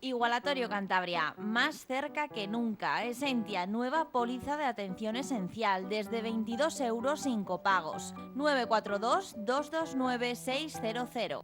Igualatorio Cantabria, más cerca que nunca. Esentia, nueva póliza de atención esencial, desde 22 euros sin copagos. 942-229-600.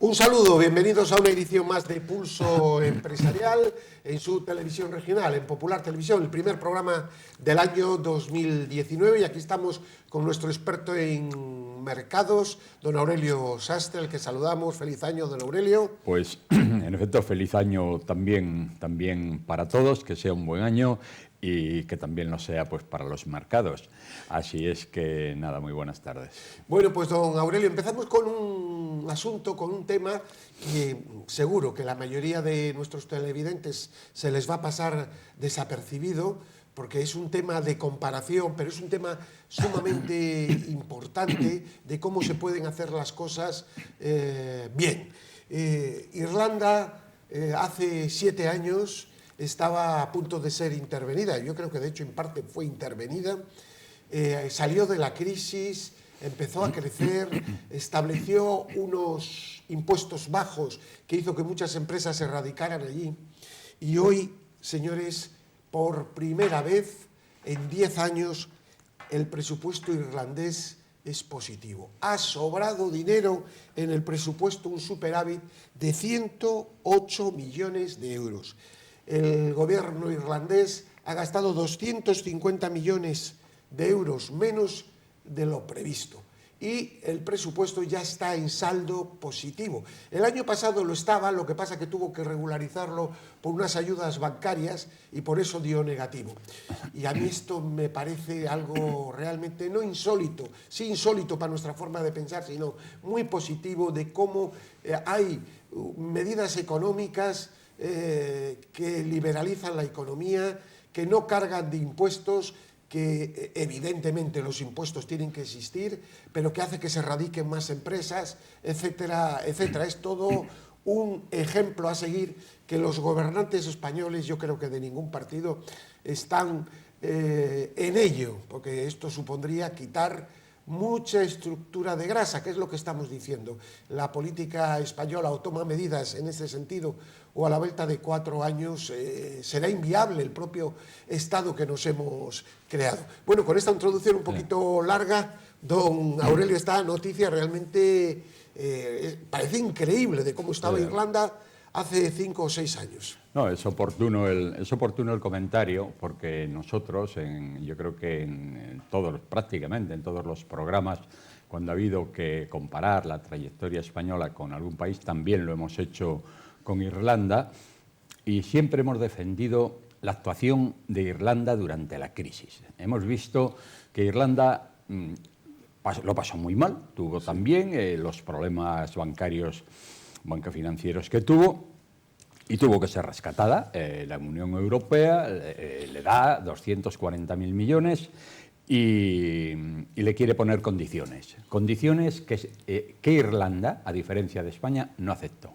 Un saludo, bienvenidos a una edición más de Pulso Empresarial en su televisión regional, en Popular Televisión, el primer programa del año 2019, y aquí estamos con nuestro experto en mercados, don Aurelio Sastre, al que saludamos. Feliz año, don Aurelio. Pues, en efecto, feliz año también para todos, que sea un buen año y que también lo sea pues para los mercados. Así es que, nada, muy buenas tardes. Bueno, pues don Aurelio, empezamos con un asunto, con un tema que seguro que la mayoría de nuestros televidentes se les va a pasar desapercibido, porque es un tema de comparación, pero es un tema sumamente importante de cómo se pueden hacer las cosas bien. Irlanda hace 7 años estaba a punto de ser intervenida, yo creo que de hecho en parte fue intervenida, salió de la crisis, empezó a crecer, estableció unos impuestos bajos que hizo que muchas empresas se radicaran allí, y hoy, señores, por primera vez en 10 años el presupuesto irlandés es positivo. Ha sobrado dinero en el presupuesto, un superávit de 108 millones de euros. El gobierno irlandés ha gastado 250 millones de euros menos de lo previsto, y el presupuesto ya está en saldo positivo. El año pasado lo estaba, lo que pasa que tuvo que regularizarlo por unas ayudas bancarias y por eso dio negativo. Y a mí esto me parece algo realmente no insólito, sí insólito para nuestra forma de pensar, sino muy positivo, de cómo hay medidas económicas que liberalizan la economía, que no cargan de impuestos, que evidentemente los impuestos tienen que existir, pero que hace que se radiquen más empresas, etcétera, etcétera. Es todo un ejemplo a seguir que los gobernantes españoles, yo creo que de ningún partido, están en ello, porque esto supondría quitar mucha estructura de grasa, que es lo que estamos diciendo. La política española o toma medidas en ese sentido, o a la vuelta de 4 años será inviable el propio Estado que nos hemos creado. Bueno, con esta introducción un poquito larga, don Aurelio, esta noticia realmente parece increíble de cómo estaba Irlanda hace 5 o 6 años. No, es oportuno el comentario, porque nosotros, yo creo que prácticamente en todos los programas, cuando ha habido que comparar la trayectoria española con algún país, también lo hemos hecho con Irlanda, y siempre hemos defendido la actuación de Irlanda durante la crisis. Hemos visto que Irlanda lo pasó muy mal, tuvo también los problemas bancofinancieros que tuvo, y tuvo que ser rescatada. La Unión Europea le da 240.000 millones y le quiere poner condiciones que Irlanda, a diferencia de España, no aceptó.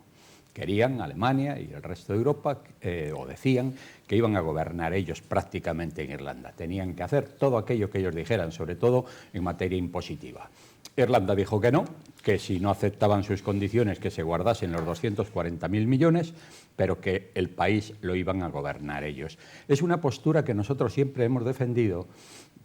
Querían Alemania y el resto de Europa, o decían que iban a gobernar ellos prácticamente en Irlanda. Tenían que hacer todo aquello que ellos dijeran, sobre todo en materia impositiva. Irlanda dijo que no, que si no aceptaban sus condiciones, que se guardasen los 240.000 millones, pero que el país lo iban a gobernar ellos. Es una postura que nosotros siempre hemos defendido,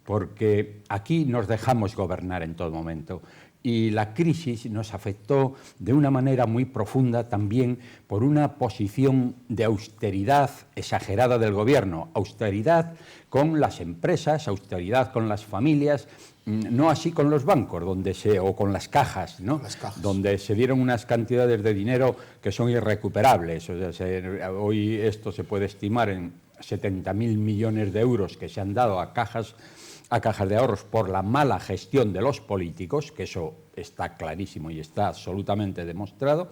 porque aquí nos dejamos gobernar en todo momento. Y la crisis nos afectó de una manera muy profunda también por una posición de austeridad exagerada del gobierno, austeridad con las empresas, austeridad con las familias, no así con los bancos o con las cajas, ¿no? Donde se dieron unas cantidades de dinero que son irrecuperables. O sea, hoy esto se puede estimar en 70.000 millones de euros que se han dado a cajas a cajas de ahorros por la mala gestión de los políticos, que eso está clarísimo y está absolutamente demostrado.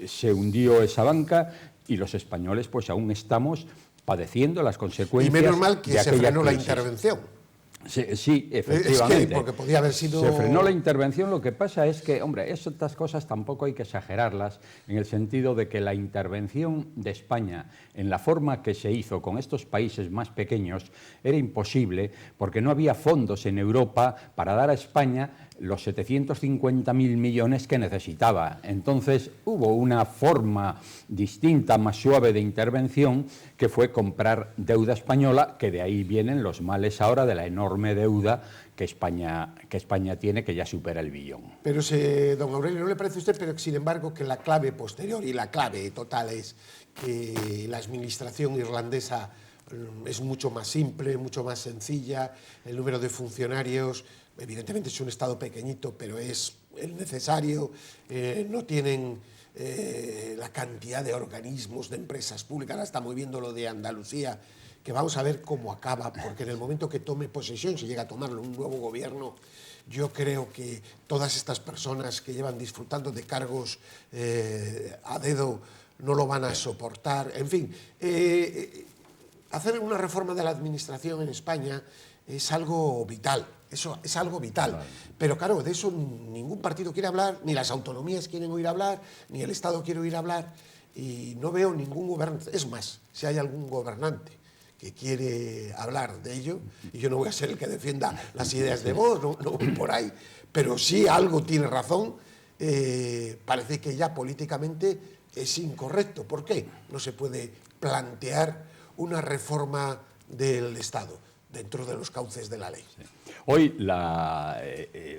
Se hundió esa banca y los españoles pues aún estamos padeciendo las consecuencias. Y menos mal que de se aquella frenó la crisis. intervención. Sí, efectivamente. Es que, porque podía haber sido... Se frenó la intervención, lo que pasa es que, hombre, estas cosas tampoco hay que exagerarlas, en el sentido de que la intervención de España, en la forma que se hizo con estos países más pequeños, era imposible, porque no había fondos en Europa para dar a España los 750.000 millones que necesitaba. Entonces hubo una forma distinta, más suave de intervención, que fue comprar deuda española, que de ahí vienen los males ahora de la enorme deuda que España tiene, que ya supera el billón. Pero, don Aurelio, ¿no le parece a usted, pero sin embargo, que la clave posterior y la clave total es que la administración irlandesa es mucho más simple, mucho más sencilla, el número de funcionarios, evidentemente es un Estado pequeñito, pero es el necesario, no tienen la cantidad de organismos, de empresas públicas, ahora estamos viendo lo de Andalucía, que vamos a ver cómo acaba, porque en el momento que tome posesión, si llega a tomarlo un nuevo gobierno, yo creo que todas estas personas que llevan disfrutando de cargos a dedo no lo van a soportar. En fin, hacer una reforma de la administración en España es algo vital, eso es algo vital. Claro. Pero claro, de eso ningún partido quiere hablar, ni las autonomías quieren oír hablar, ni el Estado quiere oír hablar, y no veo ningún gobernante. Es más, si hay algún gobernante que quiere hablar de ello, y yo no voy a ser el que defienda las ideas de Vox, no voy por ahí, pero sí algo tiene razón, parece que ya políticamente es incorrecto. ¿Por qué? No se puede plantear una reforma del Estado dentro de los cauces de la ley. Sí. Hoy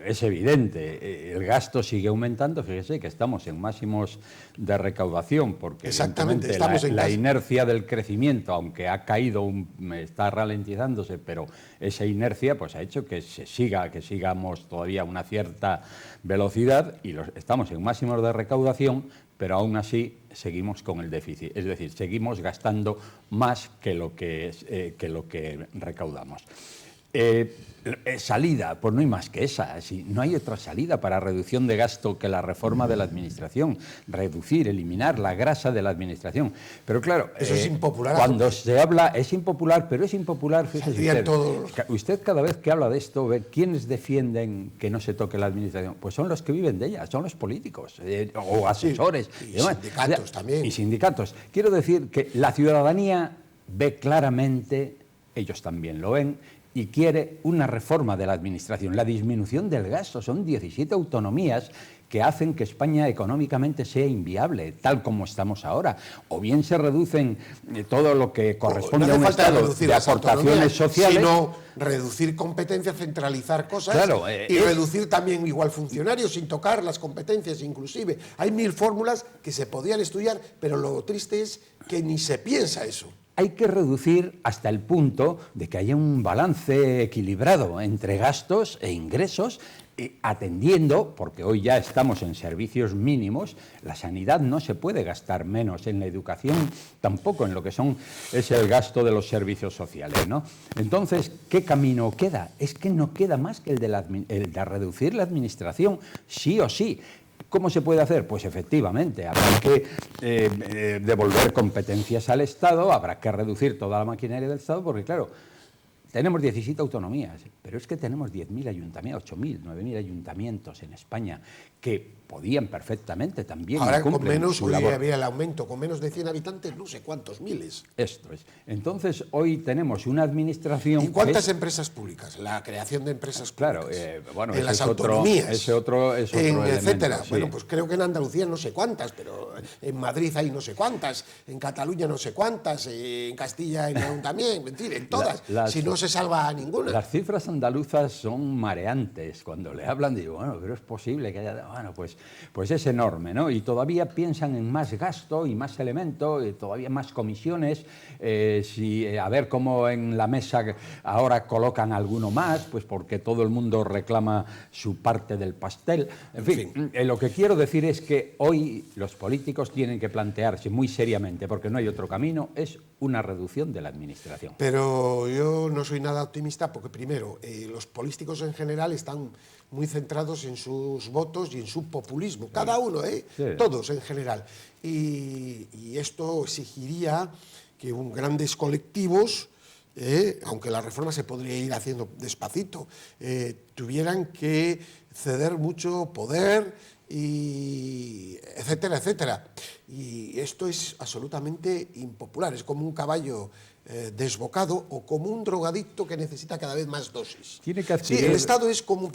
es evidente, el gasto sigue aumentando, fíjese que estamos en máximos de recaudación, porque exactamente, estamos la inercia del crecimiento, aunque ha caído, está ralentizándose, pero esa inercia pues ha hecho que sigamos todavía a una cierta velocidad y estamos en máximos de recaudación, pero aún así seguimos con el déficit, es decir, seguimos gastando más que lo que recaudamos. Salida, pues no hay más que esa, no hay otra salida para reducción de gasto que la reforma de la administración, eliminar la grasa de la administración. Pero claro, eso es impopular. Cuando se habla, es impopular, pero es impopular, fíjese usted cada vez que habla de esto, ve quiénes defienden que no se toque la administración, pues son los que viven de ella, son los políticos o asesores. Sí, y sindicatos también. Y sindicatos. Quiero decir que la ciudadanía ve claramente, ellos también lo ven, y quiere una reforma de la administración, la disminución del gasto. Son 17 autonomías que hacen que España económicamente sea inviable, tal como estamos ahora. O bien se reducen todo lo que corresponde a un Estado de aportaciones sociales, sino reducir competencias, centralizar cosas, claro, y reducir también igual funcionarios sin tocar las competencias inclusive. Hay 1000 fórmulas que se podían estudiar, pero lo triste es que ni se piensa eso. Hay que reducir hasta el punto de que haya un balance equilibrado entre gastos e ingresos, atendiendo, porque hoy ya estamos en servicios mínimos, la sanidad no se puede gastar menos, en la educación tampoco, en lo que es el gasto de los servicios sociales, ¿no? Entonces, ¿qué camino queda? Es que no queda más que el de reducir la administración, sí o sí. ¿Cómo se puede hacer? Pues efectivamente, habrá que devolver competencias al Estado, habrá que reducir toda la maquinaria del Estado, porque claro, tenemos 17 autonomías, pero es que tenemos 10.000 ayuntamientos, 8.000, 9.000 ayuntamientos en España que podían perfectamente también... Ahora con menos, hoy había el aumento, con menos de 100 habitantes, no sé cuántos miles. Esto es. Entonces, hoy tenemos una administración... ¿Y cuántas empresas públicas? La creación de empresas públicas. Claro, bueno, en las autonomías. Ese otro elemento, etcétera. Sí. Bueno, pues creo que en Andalucía no sé cuántas, pero en Madrid hay no sé cuántas, en Cataluña no sé cuántas, en Castilla y León también, en todas. Si no se salva a ninguna. Las cifras andaluzas son mareantes. Cuando le hablan, digo, bueno, pero es posible que haya... Bueno, pues es enorme, ¿no? Y todavía piensan en más gasto y más elemento, y todavía más comisiones, a ver cómo en la mesa ahora colocan alguno más, pues porque todo el mundo reclama su parte del pastel. En fin, lo que quiero decir es que hoy los políticos tienen que plantearse muy seriamente, porque no hay otro camino, es una reducción de la administración. Pero yo no soy nada optimista porque, primero, los políticos en general están muy centrados en sus votos y en su populismo. Cada uno, Sí. todos en general. Y esto exigiría que grandes colectivos, aunque la reforma se podría ir haciendo despacito, tuvieran que ceder mucho poder, y etcétera, etcétera. Y esto es absolutamente impopular, es como un caballo desbocado o como un drogadicto que necesita cada vez más dosis. Tiene que adquirir... Sí, el Estado es como,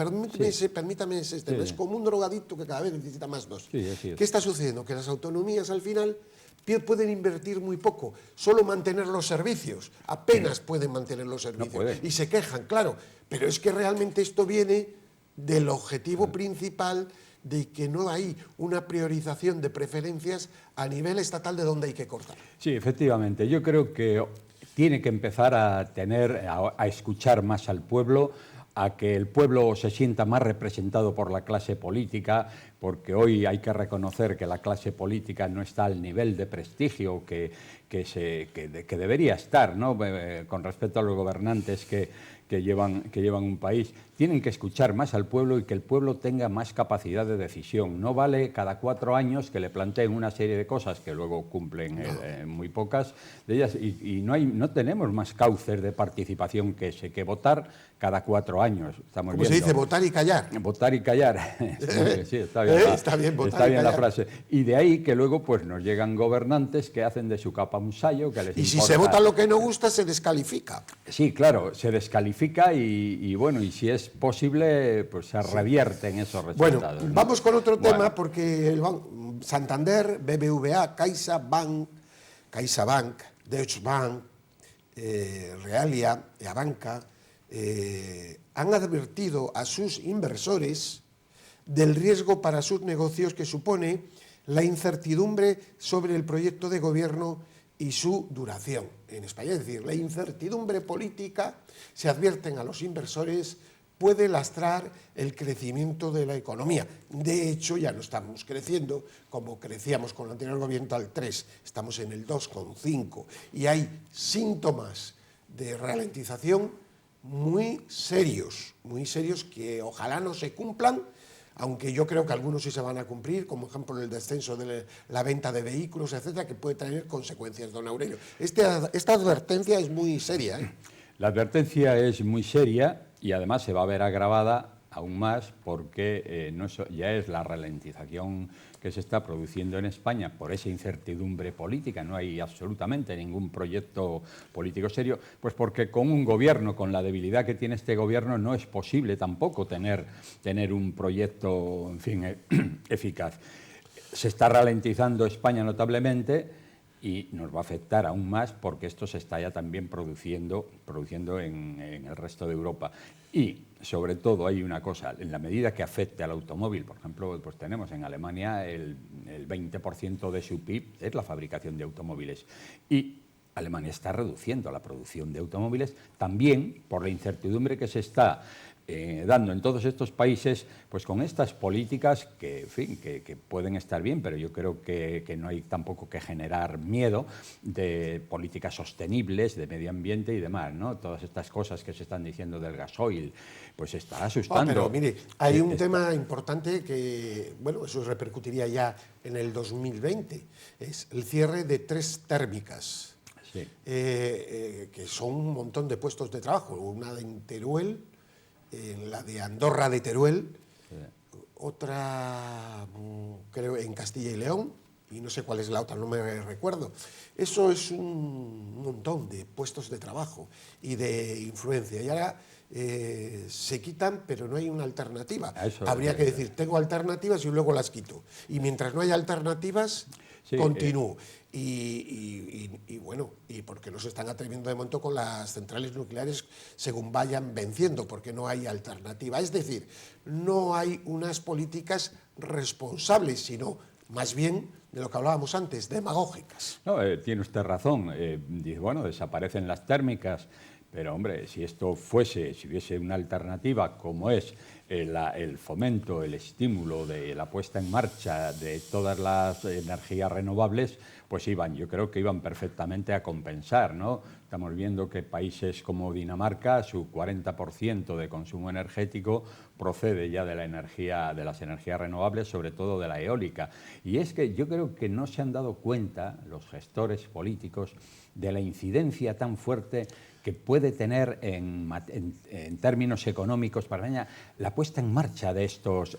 Sí. permítame ese término, es como un drogadicto que cada vez necesita más dosis. Sí, así es. ¿Qué está sucediendo? Que las autonomías al final pueden invertir muy poco, solo mantener los servicios, apenas pueden mantener los servicios. pueden. Y se quejan, claro, pero es que realmente esto viene del objetivo principal de que no hay una priorización de preferencias a nivel estatal de donde hay que cortar. Sí, efectivamente. Yo creo que tiene que empezar a escuchar más al pueblo, a que el pueblo se sienta más representado por la clase política, porque hoy hay que reconocer que la clase política no está al nivel de prestigio que debería estar, ¿no? Con respecto a los gobernantes que llevan un país. Tienen que escuchar más al pueblo y que el pueblo tenga más capacidad de decisión. No vale cada 4 años que le planteen una serie de cosas que luego cumplen muy pocas de ellas y no tenemos más cauces de participación que votar cada 4 años. Estamos Como se dice, votar y callar. Votar y callar. Sí, está bien, está bien, votar está y bien la callar. frase. Y de ahí que luego pues nos llegan gobernantes que hacen de su capa un sayo, que les Y si importa. se vota lo que no gusta, se descalifica. Sí, claro, se descalifica y bueno, y si es posible, pues se revierten esos Bueno, resultados, ¿no? vamos con otro tema, Bueno. porque el Santander, BBVA, CaixaBank, Deutsche Bank, Realia y Abanca han advertido a sus inversores del riesgo para sus negocios que supone la incertidumbre sobre el proyecto de gobierno y su duración en España. Es decir, la incertidumbre política, se advierten a los inversores, puede lastrar el crecimiento de la economía. De hecho, ya no estamos creciendo como crecíamos con el anterior gobierno al 3, estamos en el 2,5 y hay síntomas de ralentización muy serios que ojalá no se cumplan, aunque yo creo que algunos sí se van a cumplir, como ejemplo el descenso de la venta de vehículos, etcétera, que puede tener consecuencias, don Aurelio. Esta advertencia es muy seria, ¿eh? La advertencia es muy seria y además se va a ver agravada aún más porque ya es la ralentización que se está produciendo en España por esa incertidumbre política, no hay absolutamente ningún proyecto político serio, pues porque con un gobierno, con la debilidad que tiene este gobierno, no es posible tampoco tener un proyecto, en fin, eficaz. Se está ralentizando España notablemente y nos va a afectar aún más porque esto se está ya también produciendo en el resto de Europa. Y, sobre todo, hay una cosa, en la medida que afecte al automóvil, por ejemplo, pues tenemos en Alemania el 20% de su PIB es la fabricación de automóviles. Y Alemania está reduciendo la producción de automóviles también por la incertidumbre que se está dando en todos estos países, pues con estas políticas que, en fin, que pueden estar bien, pero yo creo que no hay tampoco que generar miedo, de políticas sostenibles, de medio ambiente y demás, ¿no? Todas estas cosas que se están diciendo del gasoil, pues está asustando. Pero mire, hay un tema importante que, bueno, eso repercutiría ya en el 2020, es el cierre de 3 térmicas, Sí. Que son un montón de puestos de trabajo, una en Teruel, la de Andorra de Teruel, otra creo en Castilla y León, y no sé cuál es la otra, no me recuerdo. Eso es un montón de puestos de trabajo y de influencia. Y ahora se quitan, pero no hay una alternativa. Habría que decir, tengo alternativas y luego las quito. Y mientras no haya alternativas, sí, continúo. Y bueno, y porque no se están atreviendo de momento con las centrales nucleares según vayan venciendo, porque no hay alternativa. Es decir, no hay unas políticas responsables, sino más bien de lo que hablábamos antes, demagógicas. No, tiene usted razón. Dice, bueno, desaparecen las térmicas, Pero, hombre, si esto fuese, si hubiese una alternativa como es el fomento, el estímulo de la puesta en marcha de todas las energías renovables, pues yo creo que iban perfectamente a compensar, ¿no? Estamos viendo que países como Dinamarca, su 40% de consumo energético procede ya de las energías renovables, sobre todo de la eólica. Y es que yo creo que no se han dado cuenta los gestores políticos de la incidencia tan fuerte que puede tener en términos económicos para España la puesta en marcha de estos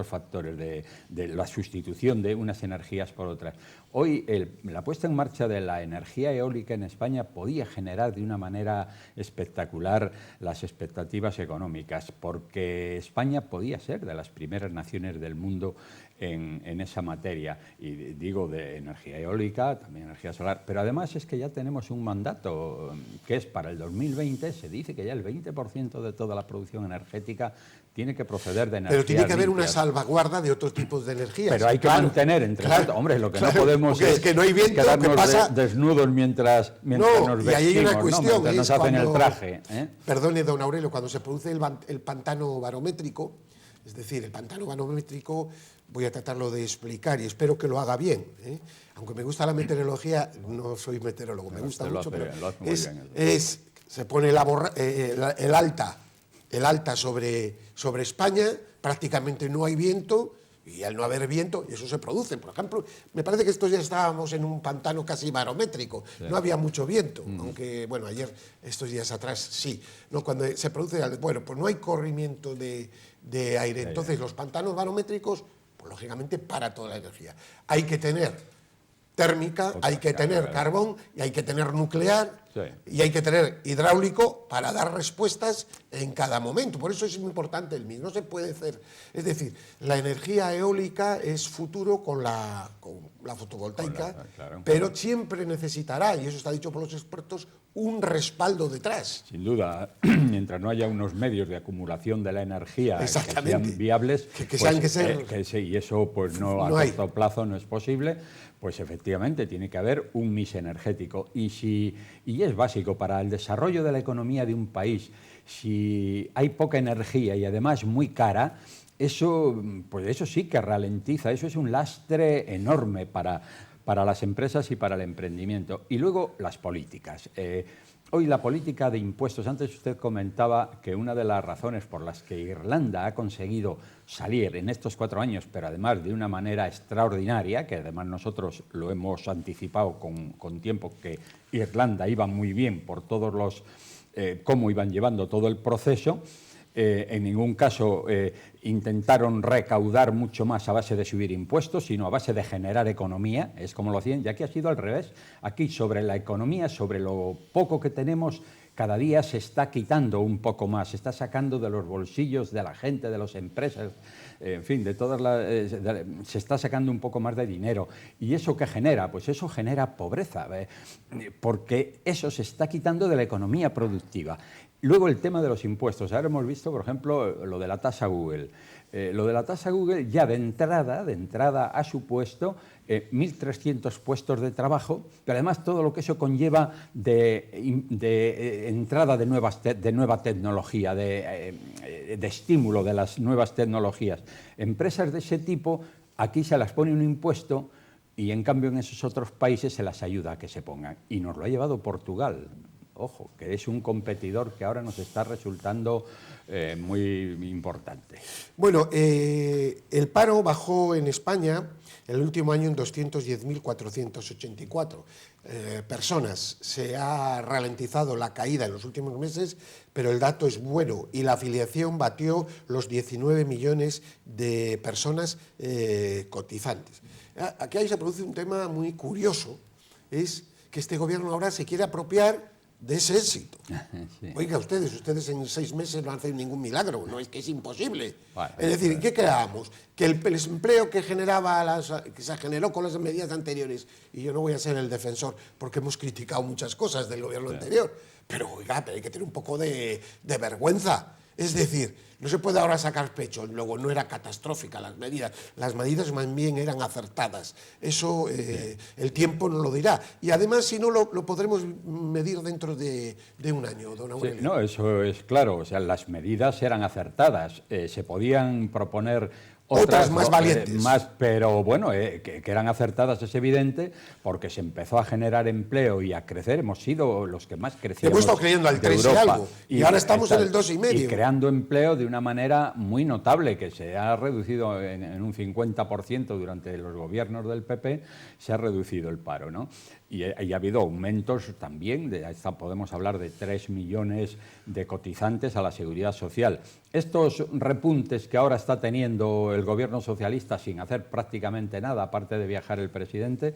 factores, de la sustitución de unas energías por otras. Hoy la puesta en marcha de la energía eólica en España podía generar de una manera espectacular las expectativas económicas, porque España podía ser de las primeras naciones del mundo en esa materia, y digo de energía eólica, también energía solar, pero además es que ya tenemos un mandato que es para el 2020, se dice que ya el 20% de toda la producción energética tiene que proceder de energías Pero tiene que haber limpias. una salvaguarda de otros tipos de energías. Pero hay que mantener entre nosotros. Hombre, lo que no podemos es que no hay viento, quedarnos ¿qué pasa? desnudos mientras nos vestimos, y ahí hay una ¿no? cuestión, Mientras nos hacen el traje. Perdone, don Aurelio, cuando se produce el pantano barométrico, es decir, el pantano barométrico, voy a tratarlo de explicar y espero que lo haga bien. Aunque me gusta la meteorología, no soy meteorólogo, me gusta mucho, pero se pone el alta sobre España, prácticamente no hay viento, y al no haber viento, y eso se produce. Por ejemplo, me parece que estos días estábamos en un pantano casi barométrico, no había mucho viento, aunque, bueno, ayer, estos días atrás, sí. ¿No? Cuando se produce, pues no hay corrimiento de aire. Entonces, los pantanos barométricos, pues lógicamente, para toda la energía. Hay que tener térmica, hay que tener carbón y hay que tener nuclear y hay que tener hidráulico para dar respuestas en cada momento. Por eso es muy importante el mix. No se puede hacer. Es decir, la energía eólica es futuro con la fotovoltaica, pero siempre necesitará, y eso está dicho por los expertos, un respaldo detrás. Sin duda, mientras no haya unos medios de acumulación de la energía que sean viables, y eso pues no a corto plazo no es posible, pues efectivamente tiene que haber un mix energético. Y es básico para el desarrollo de la economía de un país. Si hay poca energía y además muy cara, eso sí que ralentiza, eso es un lastre enorme para las empresas y para el emprendimiento. Y luego las políticas. Hoy la política de impuestos, antes usted comentaba que una de las razones por las que Irlanda ha conseguido salir en estos 4 años, pero además de una manera extraordinaria, que además nosotros lo hemos anticipado con tiempo, que Irlanda iba muy bien por todos los cómo iban llevando todo el proceso. En ningún caso intentaron recaudar mucho más a base de subir impuestos, sino a base de generar economía, es como lo hacían, y aquí ha sido al revés. Aquí sobre la economía, sobre lo poco que tenemos, cada día se está quitando un poco más, se está sacando de los bolsillos de la gente, de las empresas, en fin, de todas se está sacando un poco más de dinero. ¿Y eso qué genera? Pues eso genera pobreza, porque eso se está quitando de la economía productiva. Luego el tema de los impuestos. Ahora hemos visto, por ejemplo, lo de la tasa Google. Lo de la tasa Google ya de entrada ha supuesto 1.300 puestos de trabajo, pero además todo lo que eso conlleva de entrada de nueva tecnología, de estímulo de las nuevas tecnologías. Empresas de ese tipo, aquí se las pone un impuesto y en cambio en esos otros países se las ayuda a que se pongan. Y nos lo ha llevado Portugal. Ojo, que es un competidor que ahora nos está resultando muy importante. Bueno, el paro bajó en España el último año en 210.484 personas. Se ha ralentizado la caída en los últimos meses, pero el dato es bueno y la afiliación batió los 19 millones de personas cotizantes. Aquí ahí se produce un tema muy curioso, es que este gobierno ahora se quiere apropiar de ese éxito. Sí. Oiga, ustedes en 6 meses no hacen ningún milagro, no es que es imposible. Bueno, es decir, ¿qué creamos? Que el empleo que se generó con las medidas anteriores, y yo no voy a ser el defensor porque hemos criticado muchas cosas del gobierno anterior, Pero, oiga, pero hay que tener un poco de vergüenza. Es decir, no se puede ahora sacar pecho. Luego, no era catastrófica las medidas más bien eran acertadas. Eso el tiempo nos lo dirá. Y además, si no, lo podremos medir dentro de un año, don Aurelio. Sí, no, eso es claro. O sea, las medidas eran acertadas. Se podían proponer otras más valientes. Pero bueno, que eran acertadas es evidente, porque se empezó a generar empleo y a crecer. Hemos sido los que más crecíamos. Hemos estado creyendo al 3 y algo, y ahora estamos en el 2,5. Y creando empleo de una manera muy notable, que se ha reducido en un 50% durante los gobiernos del PP, se ha reducido el paro, ¿no? Y ha habido aumentos también, podemos hablar de 3 millones de cotizantes a la Seguridad Social. Estos repuntes que ahora está teniendo el gobierno socialista sin hacer prácticamente nada, aparte de viajar el presidente,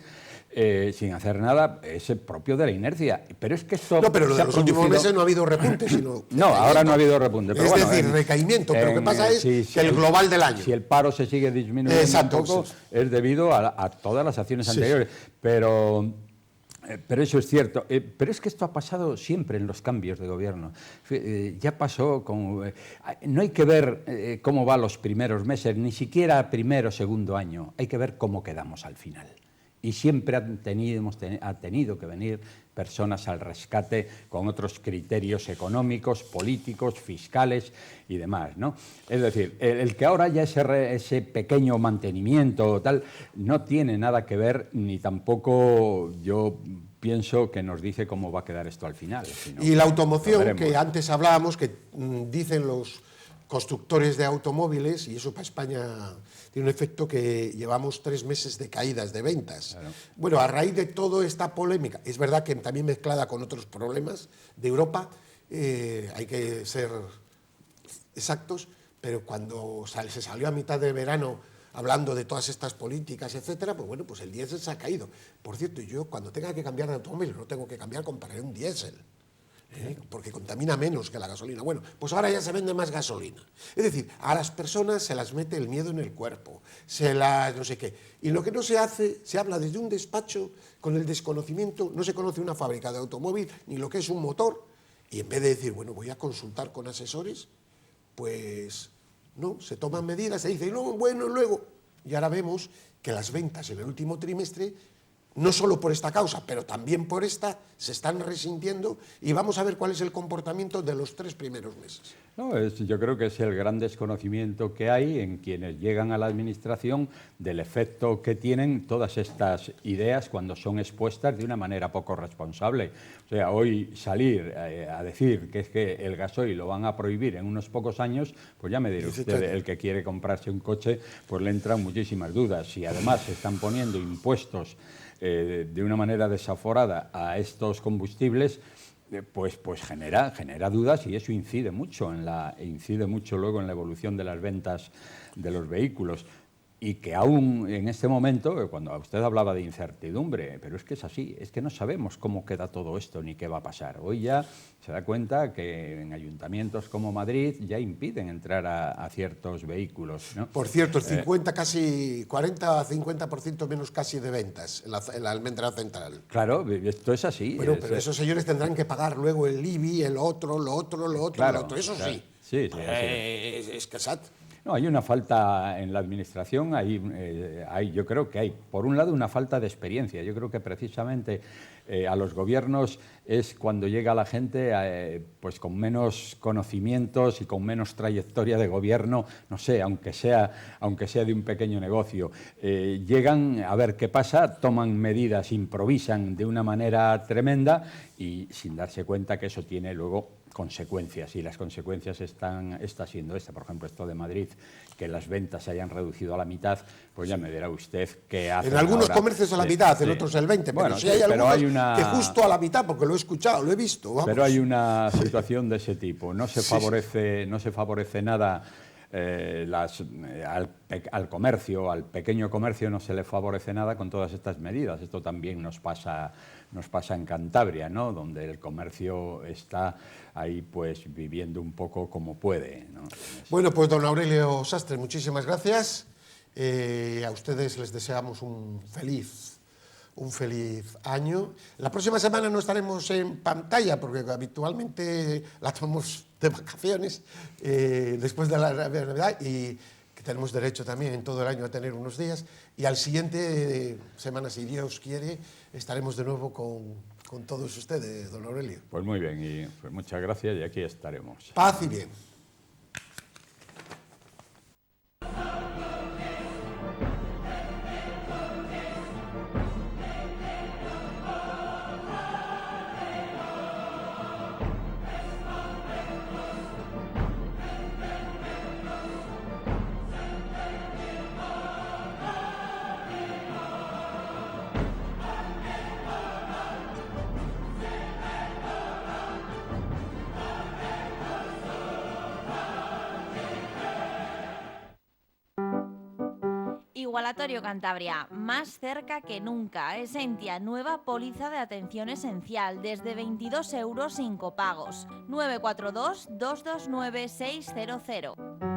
sin hacer nada, es propio de la inercia. Pero es que esto... No, pero en los últimos meses no ha habido repuntes, sino... No, ahora no ha habido repuntes. Pero es decir, recaimiento. Pero lo que pasa es que el global del año... Si el paro se sigue disminuyendo un poco, es debido a todas las acciones anteriores. Pero eso es cierto. Pero es que esto ha pasado siempre en los cambios de gobierno. Ya pasó con... no hay que ver cómo va los primeros meses, ni siquiera primero o segundo año. Hay que ver cómo quedamos al final. Y siempre ha tenido que venir personas al rescate con otros criterios económicos, políticos, fiscales y demás, ¿no? Es decir, el que ahora ya ese pequeño mantenimiento tal no tiene nada que ver, ni tampoco yo pienso que nos dice cómo va a quedar esto al final. Y la automoción, que antes hablábamos, que dicen los constructores de automóviles, y eso para España tiene un efecto, que llevamos 3 meses de caídas de ventas. Claro. Bueno, a raíz de toda esta polémica, es verdad que también mezclada con otros problemas de Europa, hay que ser exactos, pero cuando se salió a mitad de verano hablando de todas estas políticas, etcétera, pues bueno, pues el diésel se ha caído. Por cierto, yo cuando tenga que cambiar de automóvil, no tengo que cambiar, compraré un diésel. Porque contamina menos que la gasolina. Bueno, pues ahora ya se vende más gasolina. Es decir, a las personas se las mete el miedo en el cuerpo, no sé qué. Y lo que no se hace, se habla desde un despacho con el desconocimiento, no se conoce una fábrica de automóvil, ni lo que es un motor, y en vez de decir, bueno, voy a consultar con asesores, pues no, se toman medidas, se dice, no, bueno, luego. Y ahora vemos que las ventas en el último trimestre, no solo por esta causa, pero también por esta, se están resintiendo, y vamos a ver cuál es el comportamiento de los 3 primeros meses. No, yo creo que es el gran desconocimiento que hay en quienes llegan a la administración del efecto que tienen todas estas ideas cuando son expuestas de una manera poco responsable. O sea, hoy salir a decir que es que el gasoil lo van a prohibir en unos pocos años, pues ya me dirá usted, el que quiere comprarse un coche, pues le entran muchísimas dudas. Si además se están poniendo impuestos de una manera desaforada a estos combustibles, pues genera dudas, y eso incide mucho luego en la evolución de las ventas de los vehículos. Y que aún en este momento, cuando usted hablaba de incertidumbre, pero es que es así, es que no sabemos cómo queda todo esto ni qué va a pasar. Hoy ya se da cuenta que en ayuntamientos como Madrid ya impiden entrar a ciertos vehículos, ¿no? Por cierto, el 50, casi 40 a 50% menos casi de ventas en la almendra central. Claro, esto es así. Bueno, pero esos señores tendrán que pagar luego el IBI, el otro, claro, eso claro. Sí. Sí, Es que SAT. No, hay una falta en la administración, yo creo que hay, por un lado, una falta de experiencia. Yo creo que precisamente a los gobiernos es cuando llega la gente pues con menos conocimientos y con menos trayectoria de gobierno, no sé, aunque sea de un pequeño negocio. Llegan a ver qué pasa, toman medidas, improvisan de una manera tremenda y sin darse cuenta que eso tiene luego consecuencias, y las consecuencias está siendo esta. Por ejemplo, esto de Madrid, que las ventas se hayan reducido a la mitad, pues ya me dirá usted qué hace. En algunos comercios a la mitad, en otros el 20%, bueno, pero sí hay algunos que justo a la mitad, porque lo he escuchado, lo he visto. Vamos. Pero hay una situación de ese tipo. No se favorece nada al comercio, al pequeño comercio no se le favorece nada con todas estas medidas. Esto también nos pasa en Cantabria, ¿no? Donde el comercio está ahí pues viviendo un poco como puede, ¿no? Bueno, pues don Aurelio Sastre, muchísimas gracias. A ustedes les deseamos un feliz un feliz año. La próxima semana no estaremos en pantalla porque habitualmente la tomamos de vacaciones después de la Navidad y que tenemos derecho también en todo el año a tener unos días. Y al siguiente semana, si Dios quiere, estaremos de nuevo con todos ustedes, don Aurelio. Pues muy bien, y pues muchas gracias y aquí estaremos. Paz y bien. Igualatorio Cantabria, más cerca que nunca. Esentia, nueva póliza de atención esencial, desde 22 euros sin copagos. 942 229 600.